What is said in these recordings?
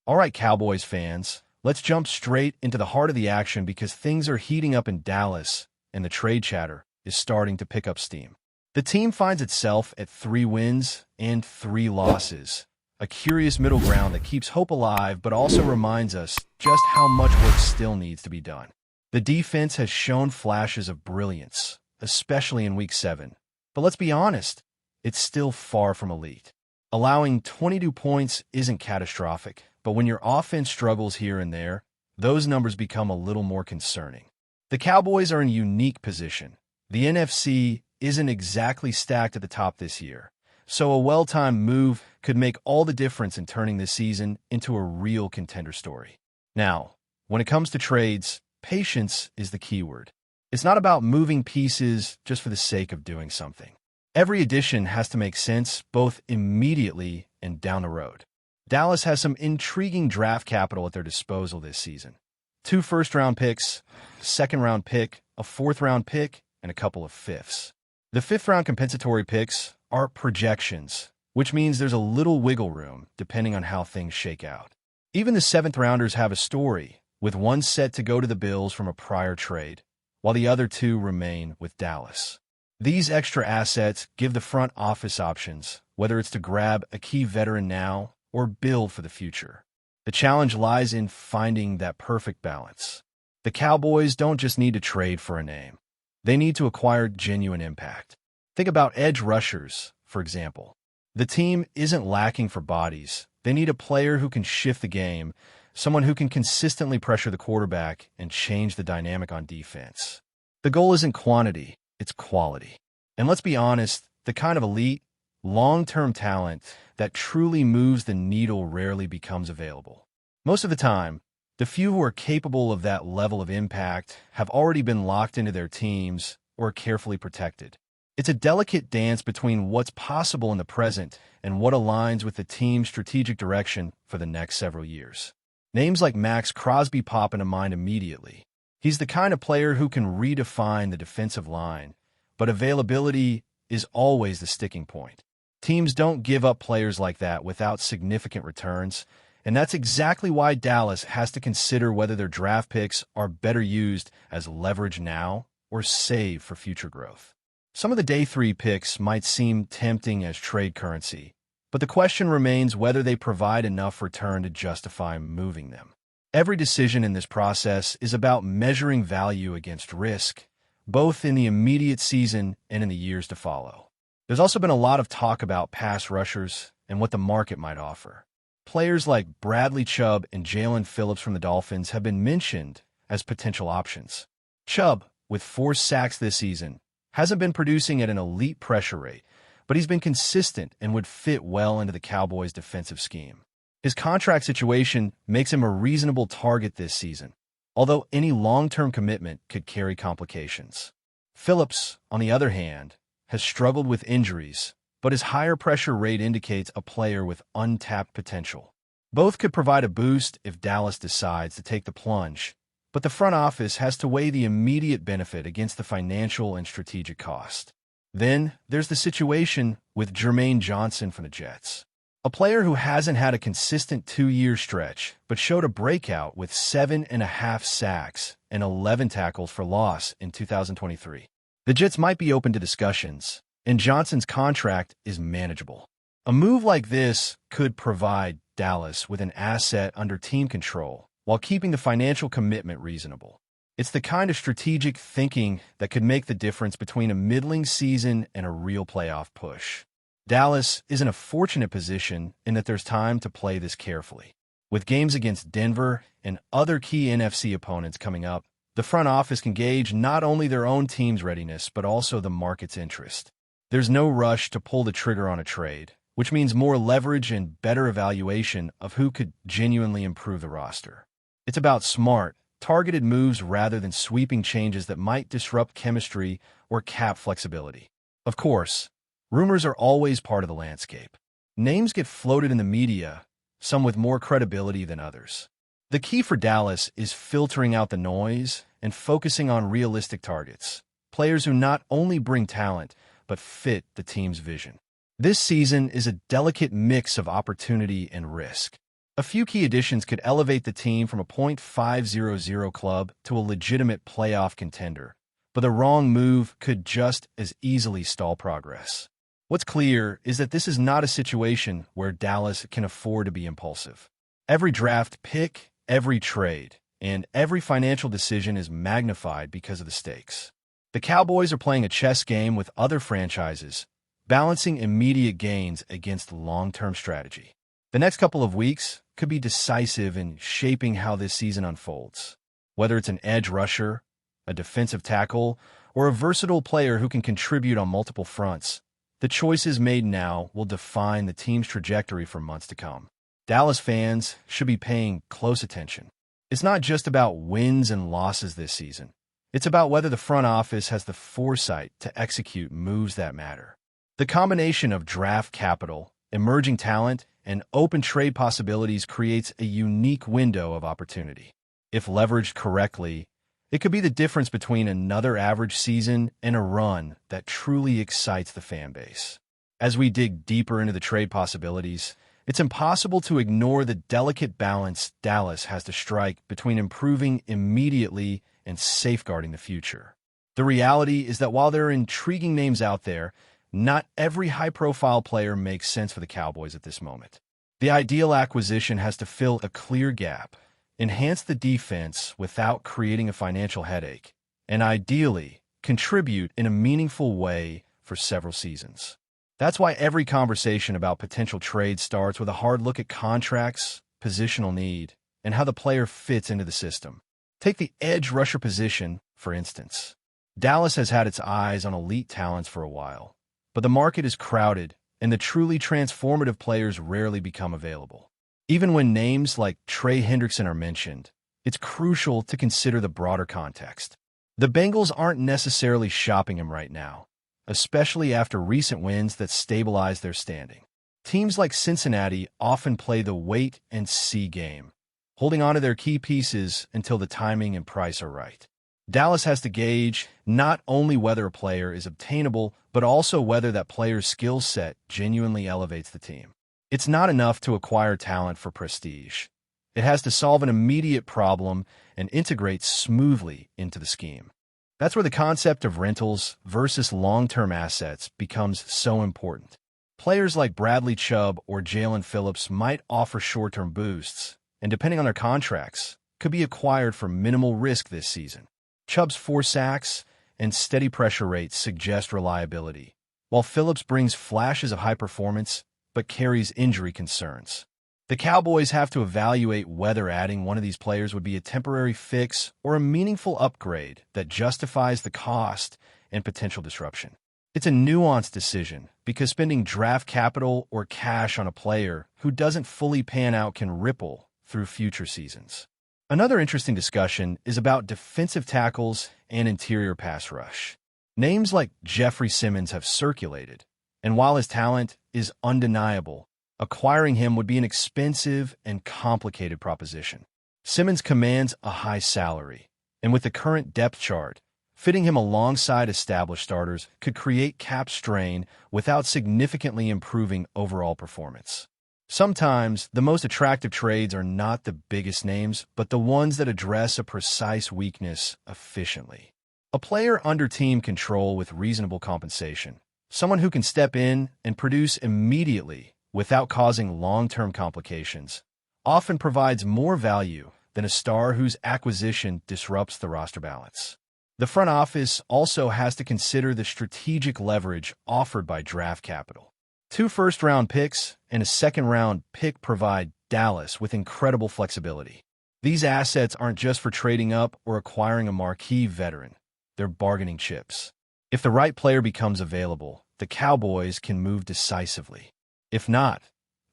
All right, Cowboys fans, let's jump straight into the heart of the action because things are heating up in Dallas and the trade chatter is starting to pick up steam. The team finds itself at 3 wins and 3 losses, a curious middle ground that keeps hope alive but also reminds us just how much work still needs to be done. The defense has shown flashes of brilliance, especially in Week 7, but let's be honest, it's still far from elite. Allowing 22 points isn't catastrophic, but when your offense struggles here and there, those numbers become a little more concerning. The Cowboys are in a unique position. The NFC isn't exactly stacked at the top this year, so a well-timed move could make all the difference in turning this season into a real contender story. Now, when it comes to trades, patience is the key word. It's not about moving pieces just for the sake of doing something. Every addition has to make sense both immediately and down the road. Dallas has some intriguing draft capital at their disposal this season. 2 first-round picks, a second-round pick, a fourth-round pick, and a couple of fifths. The fifth-round compensatory picks are projections, which means there's a little wiggle room depending on how things shake out. Even the seventh-rounders have a story, with one set to go to the Bills from a prior trade, while the other 2 remain with Dallas. These extra assets give the front office options, whether it's to grab a key veteran now or build for the future. The challenge lies in finding that perfect balance. The Cowboys don't just need to trade for a name. They need to acquire genuine impact. Think about edge rushers, for example. The team isn't lacking for bodies. They need a player who can shift the game, someone who can consistently pressure the quarterback and change the dynamic on defense. The goal isn't quantity, it's quality. And let's be honest, the kind of elite, long-term talent that truly moves the needle rarely becomes available. Most of the time, the few who are capable of that level of impact have already been locked into their teams or carefully protected. It's a delicate dance between what's possible in the present and what aligns with the team's strategic direction for the next several years. Names like Max Crosby pop into mind immediately. He's the kind of player who can redefine the defensive line, but availability is always the sticking point. Teams don't give up players like that without significant returns, and that's exactly why Dallas has to consider whether their draft picks are better used as leverage now or saved for future growth. Some of the day 3 picks might seem tempting as trade currency, but the question remains whether they provide enough return to justify moving them. Every decision in this process is about measuring value against risk, both in the immediate season and in the years to follow. There's also been a lot of talk about pass rushers and what the market might offer. Players like Bradley Chubb and Jalen Phillips from the Dolphins have been mentioned as potential options. Chubb, with 4 sacks this season, hasn't been producing at an elite pressure rate, but he's been consistent and would fit well into the Cowboys' defensive scheme. His contract situation makes him a reasonable target this season, although any long-term commitment could carry complications. Phillips, on the other hand, has struggled with injuries, but his higher pressure rate indicates a player with untapped potential. Both could provide a boost if Dallas decides to take the plunge, but the front office has to weigh the immediate benefit against the financial and strategic cost. Then there's the situation with Jermaine Johnson from the Jets, a player who hasn't had a consistent 2-year stretch, but showed a breakout with 7.5 sacks and 11 tackles for loss in 2023. The Jets might be open to discussions, and Johnson's contract is manageable. A move like this could provide Dallas with an asset under team control while keeping the financial commitment reasonable. It's the kind of strategic thinking that could make the difference between a middling season and a real playoff push. Dallas is in a fortunate position in that there's time to play this carefully. With games against Denver and other key NFC opponents coming up, the front office can gauge not only their own team's readiness, but also the market's interest. There's no rush to pull the trigger on a trade, which means more leverage and better evaluation of who could genuinely improve the roster. It's about smart, targeted moves rather than sweeping changes that might disrupt chemistry or cap flexibility. Of course, rumors are always part of the landscape. Names get floated in the media, some with more credibility than others. The key for Dallas is filtering out the noise and focusing on realistic targets, players who not only bring talent, but fit the team's vision. This season is a delicate mix of opportunity and risk. A few key additions could elevate the team from a .500 club to a legitimate playoff contender, but the wrong move could just as easily stall progress. What's clear is that this is not a situation where Dallas can afford to be impulsive. Every draft pick, every trade, and every financial decision is magnified because of the stakes. The Cowboys are playing a chess game with other franchises, balancing immediate gains against long-term strategy. The next couple of weeks could be decisive in shaping how this season unfolds. Whether it's an edge rusher, a defensive tackle, or a versatile player who can contribute on multiple fronts, the choices made now will define the team's trajectory for months to come. Dallas fans should be paying close attention. It's not just about wins and losses this season. It's about whether the front office has the foresight to execute moves that matter. The combination of draft capital, emerging talent, and open trade possibilities creates a unique window of opportunity. If leveraged correctly, it could be the difference between another average season and a run that truly excites the fan base. As we dig deeper into the trade possibilities, it's impossible to ignore the delicate balance Dallas has to strike between improving immediately and safeguarding the future. The reality is that while there are intriguing names out there, not every high-profile player makes sense for the Cowboys at this moment. The ideal acquisition has to fill a clear gap, enhance the defense without creating a financial headache, and ideally contribute in a meaningful way for several seasons. That's why every conversation about potential trade starts with a hard look at contracts, positional need, and how the player fits into the system. Take the edge rusher position, for instance. Dallas has had its eyes on elite talents for a while, but the market is crowded, and the truly transformative players rarely become available. Even when names like Trey Hendrickson are mentioned, it's crucial to consider the broader context. The Bengals aren't necessarily shopping him right now, especially after recent wins that stabilize their standing. Teams like Cincinnati often play the wait-and-see game, holding on to their key pieces until the timing and price are right. Dallas has to gauge not only whether a player is obtainable, but also whether that player's skill set genuinely elevates the team. It's not enough to acquire talent for prestige. It has to solve an immediate problem and integrate smoothly into the scheme. That's where the concept of rentals versus long-term assets becomes so important. Players like Bradley Chubb or Jalen Phillips might offer short-term boosts, and depending on their contracts, could be acquired for minimal risk this season. Chubb's 4 sacks and steady pressure rates suggest reliability, while Phillips brings flashes of high performance but carries injury concerns. The Cowboys have to evaluate whether adding one of these players would be a temporary fix or a meaningful upgrade that justifies the cost and potential disruption. It's a nuanced decision because spending draft capital or cash on a player who doesn't fully pan out can ripple through future seasons. Another interesting discussion is about defensive tackles and interior pass rush. Names like Jeffrey Simmons have circulated, and while his talent is undeniable, acquiring him would be an expensive and complicated proposition. Simmons commands a high salary, and with the current depth chart, fitting him alongside established starters could create cap strain without significantly improving overall performance. Sometimes, the most attractive trades are not the biggest names, but the ones that address a precise weakness efficiently. A player under team control with reasonable compensation, someone who can step in and produce immediately without causing long-term complications, often provides more value than a star whose acquisition disrupts the roster balance. The front office also has to consider the strategic leverage offered by draft capital. 2 first-round picks and a second-round pick provide Dallas with incredible flexibility. These assets aren't just for trading up or acquiring a marquee veteran. They're bargaining chips. If the right player becomes available, the Cowboys can move decisively. If not,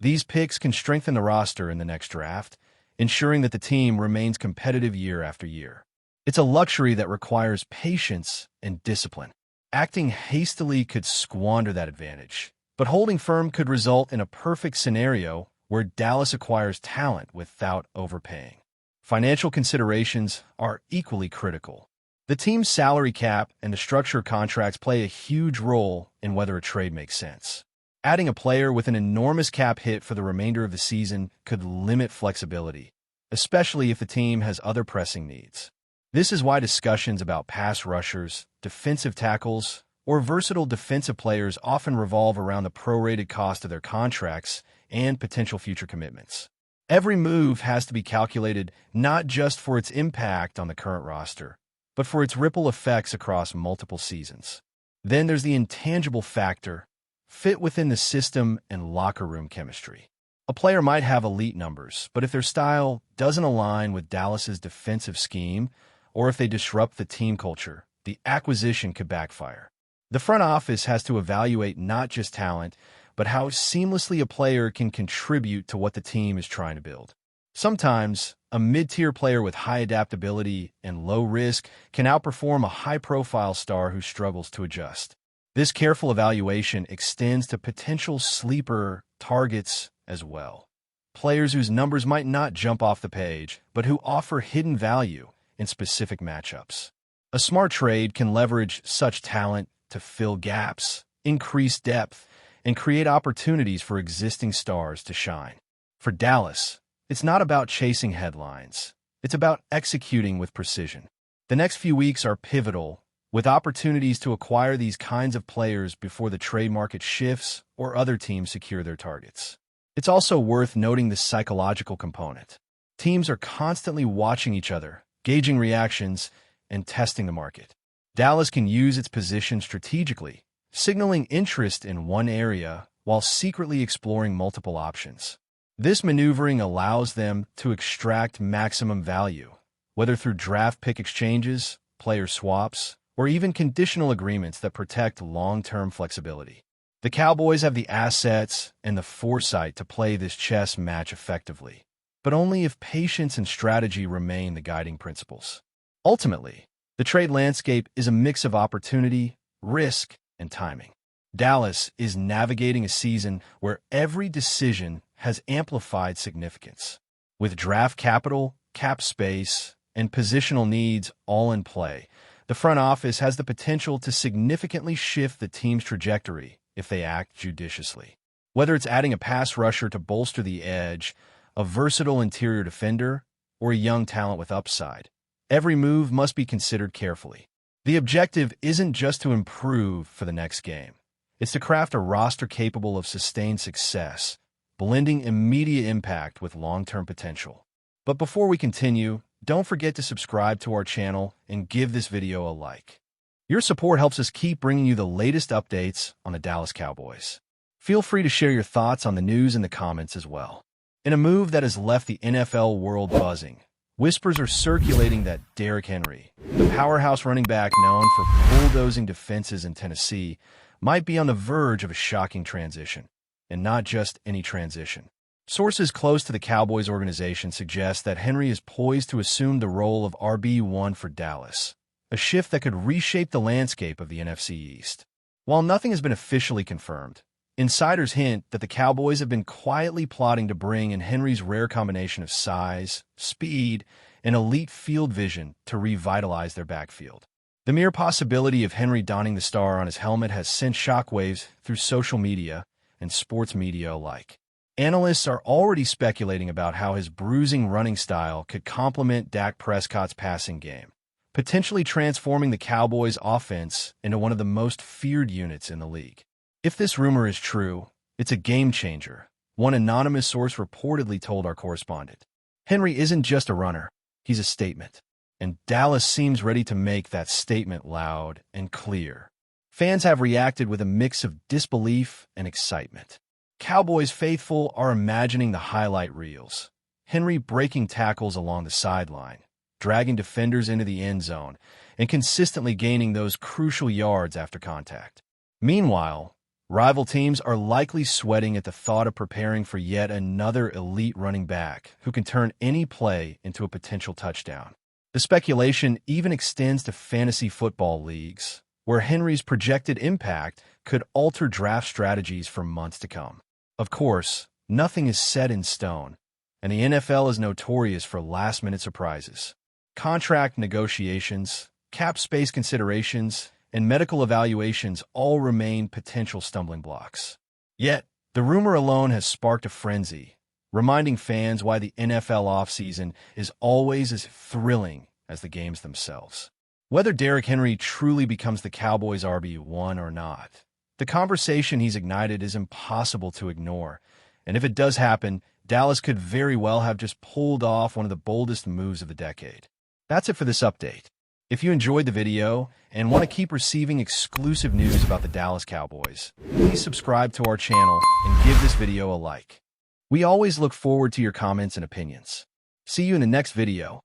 these picks can strengthen the roster in the next draft, ensuring that the team remains competitive year after year. It's a luxury that requires patience and discipline. Acting hastily could squander that advantage, but holding firm could result in a perfect scenario where Dallas acquires talent without overpaying. Financial considerations are equally critical. The team's salary cap and the structure of contracts play a huge role in whether a trade makes sense. Adding a player with an enormous cap hit for the remainder of the season could limit flexibility, especially if the team has other pressing needs. This is why discussions about pass rushers, defensive tackles, or versatile defensive players often revolve around the prorated cost of their contracts and potential future commitments. Every move has to be calculated not just for its impact on the current roster, but for its ripple effects across multiple seasons. Then there's the intangible factor, fit within the system and locker room chemistry. A player might have elite numbers, but if their style doesn't align with Dallas's defensive scheme, or if they disrupt the team culture, the acquisition could backfire. The front office has to evaluate not just talent, but how seamlessly a player can contribute to what the team is trying to build. Sometimes, a mid-tier player with high adaptability and low risk can outperform a high-profile star who struggles to adjust. This careful evaluation extends to potential sleeper targets as well. Players whose numbers might not jump off the page, but who offer hidden value in specific matchups. A smart trade can leverage such talent to fill gaps, increase depth, and create opportunities for existing stars to shine. For Dallas, it's not about chasing headlines. It's about executing with precision. The next few weeks are pivotal, with opportunities to acquire these kinds of players before the trade market shifts or other teams secure their targets. It's also worth noting the psychological component. Teams are constantly watching each other, gauging reactions, and testing the market. Dallas can use its position strategically, signaling interest in one area while secretly exploring multiple options. This maneuvering allows them to extract maximum value, whether through draft pick exchanges, player swaps, or even conditional agreements that protect long-term flexibility. The Cowboys have the assets and the foresight to play this chess match effectively, but only if patience and strategy remain the guiding principles. Ultimately, the trade landscape is a mix of opportunity, risk, and timing. Dallas is navigating a season where every decision has amplified significance. With draft capital, cap space, and positional needs all in play, the front office has the potential to significantly shift the team's trajectory if they act judiciously. Whether it's adding a pass rusher to bolster the edge, a versatile interior defender, or a young talent with upside, every move must be considered carefully. The objective isn't just to improve for the next game. It's to craft a roster capable of sustained success, blending immediate impact with long-term potential. But before we continue, don't forget to subscribe to our channel and give this video a like. Your support helps us keep bringing you the latest updates on the Dallas Cowboys. Feel free to share your thoughts on the news in the comments as well. In a move that has left the NFL world buzzing, whispers are circulating that Derrick Henry, the powerhouse running back known for bulldozing defenses in Tennessee, might be on the verge of a shocking transition, and not just any transition. Sources close to the Cowboys organization suggest that Henry is poised to assume the role of RB1 for Dallas, a shift that could reshape the landscape of the NFC East. While nothing has been officially confirmed, insiders hint that the Cowboys have been quietly plotting to bring in Henry's rare combination of size, speed, and elite field vision to revitalize their backfield. The mere possibility of Henry donning the star on his helmet has sent shockwaves through social media and sports media alike. Analysts are already speculating about how his bruising running style could complement Dak Prescott's passing game, potentially transforming the Cowboys' offense into one of the most feared units in the league. If this rumor is true, it's a game-changer, one anonymous source reportedly told our correspondent. Henry isn't just a runner, he's a statement, and Dallas seems ready to make that statement loud and clear. Fans have reacted with a mix of disbelief and excitement. Cowboys faithful are imagining the highlight reels, Henry breaking tackles along the sideline, dragging defenders into the end zone, and consistently gaining those crucial yards after contact. Meanwhile, rival teams are likely sweating at the thought of preparing for yet another elite running back who can turn any play into a potential touchdown. The speculation even extends to fantasy football leagues, where Henry's projected impact could alter draft strategies for months to come. Of course, nothing is set in stone, and the NFL is notorious for last-minute surprises. Contract negotiations, cap space considerations, and medical evaluations all remain potential stumbling blocks. Yet, the rumor alone has sparked a frenzy, reminding fans why the NFL offseason is always as thrilling as the games themselves. Whether Derrick Henry truly becomes the Cowboys' RB1 or not, the conversation he's ignited is impossible to ignore. And if it does happen, Dallas could very well have just pulled off one of the boldest moves of the decade. That's it for this update. If you enjoyed the video and want to keep receiving exclusive news about the Dallas Cowboys, please subscribe to our channel and give this video a like. We always look forward to your comments and opinions. See you in the next video.